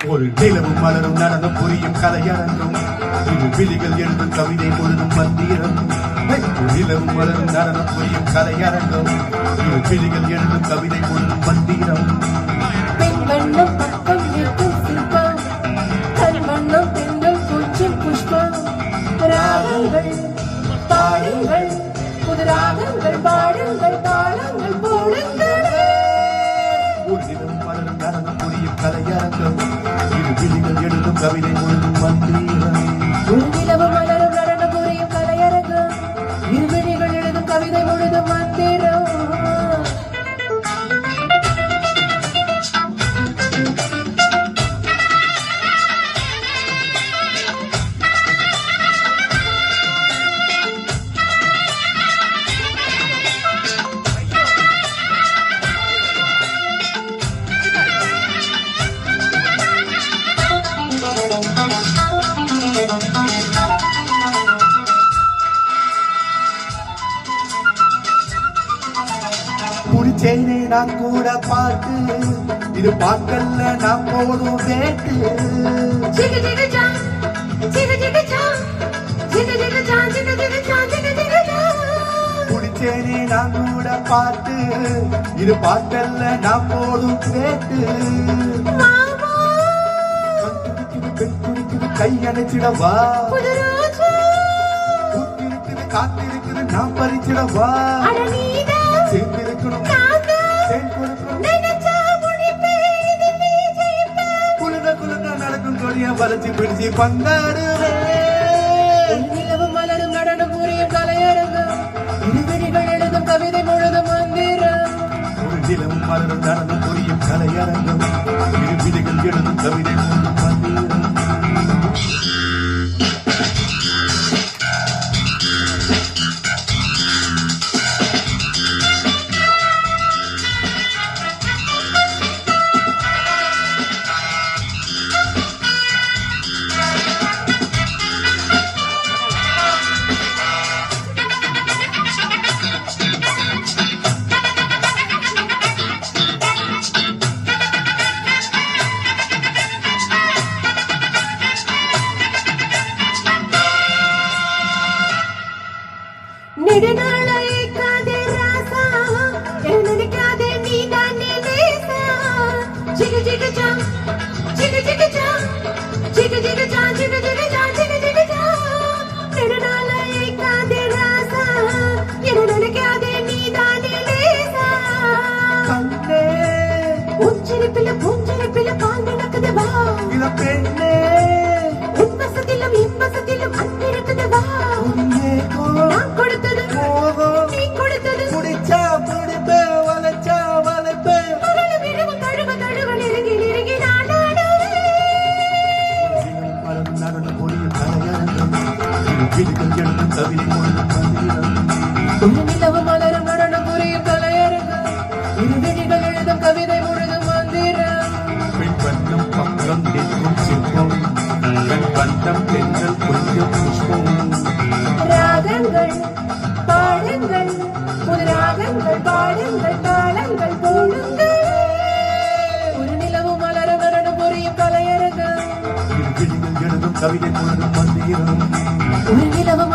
ஒரு நிலவும் மலரும் நடனம் புரியும் கலையரங்கம் இரு விழிகள் எழுதும் கவிதை முழுதும் மந்திரம் ஒரு நிலவும் மலரும் நடனம் புரியும் கலையரங்கம் இரு விழிகள் எழுதும் கவிதை முழுதும் மந்திரம் பெண் வண்ணம் பக்கம் நிற்கும் சிற்பம் கண் வண்ணம் பெண்கள் பூச்சில் புஷ்பம் ராகங்கள் பாடுங்கள் புது ராகங்கள் பாடுங்கள் தாளங்கள் போடுங்கள் ஒரு நிலவும் மலரும் நடனம் புரியும் கலையரங்கம் இரு விழிகள் எழுதும் கவிதை முழுதும் மந்திரம் ஒரு நிலவு மலரும் நடனம் புரியும் கலையரங்கம் இரு விழிகள் எழுதும் கவிதை முழுதும் மந்திரம் புடிச்சேனே நான் கூட பாட்டு இது பாட்டல்ல நான் போதும் வேட்டு ஜிகு ஜிகு ஜான் ஜிகு ஜிகு ஜான் ஜிகு ஜிகு ஜான் ஜிகு ஜிகு ஜான் ஜிகு ஜிகு ஜான் புடிச்சேனே நான் கூட பாட்டு இது பாட்டல்ல நான் போதும் வேட்டு மாமா கண் துடிக்குது பெண் துடிக்குது கை அணைச்சிடவா புது ரோஜா பூத்திருக்குது காத்திருக்குது நான் பறிச்சிடவா அட நீதான் சேர்ந்திருக்கணும் நாதா தேன் கொடுக்கணும் நினைச்சா முடிப்பேன் நீ ஜெயிப்ப குழுங்க குழுங்க நடக்கும் கொடிய வளைச்சு பிடிச்சி பந்தாடுவேன் நிலவு மலரும் நடனம் புரியும் கலையரங்கம் இருவிழிகள் எழுதும் கவிதை முழுதும் மந்திரம் ஒரு நிலவும் மலரும் நடனம் புரியும் கலையரங்கம் இரு விழிகள் எழுதும் கவிதை முழுதும் மந்திரம் நெடுநாளை காதே ராசா நினைக்காதே நீ தானே நேசா ஜிகு ஜிகு ஜான் ஜிகு ஜிகு ஜான் ஜிகு ஜிகு ஜான் ஜிகு ஜிகு ஜான் ஜிகு ஜிகு ஜான் நெடுநாளை காதே ராசா நினைக்காதே நீ தானே நேசா கண்ணே உச்சிரிப்பில பால் நடக்குது வா இள பெண்ணே உன்வசத்திலும் இன்வசத்திலும் அன்பிருக்குது வா உன்னேகோ நான் கொடுத்தது மோகம் நீ கொடுத்தது முடிச்சா முடிப்பே வளைச்சா வளைப்பே தழுவு நெருங்கி நெருங்கி நான் ஆடுவேன் மலரும் நடனம் புரியும் கலையரங்கம் இரு விழிகள் எழுதும் கவிதை முழுதும் மந்திரம் ஒரு நிலவு மலரும் நடனம் புரியும் கலையரங்கம் இரு விழிகள் எழுதும் கவிதை முழுதும் மந்திரம் பெண் வண்ணம் பக்கம் நிற்கும் சிற்பம் கண் வண்ணம் பெண்கள் கொஞ்சம் புஷ்பம் ராகங்கள் பாடுங்கள் புது ராகங்கள் பாடுங்கள் தாளங்கள் போடுங்கள் ஒரு நிலவு மலரும் நடனம் புரியும் கலையரங்கம் இரு விழிகள் எழுதும் கவிதை முழுதும் மந்திரம் ஒரு நிலவு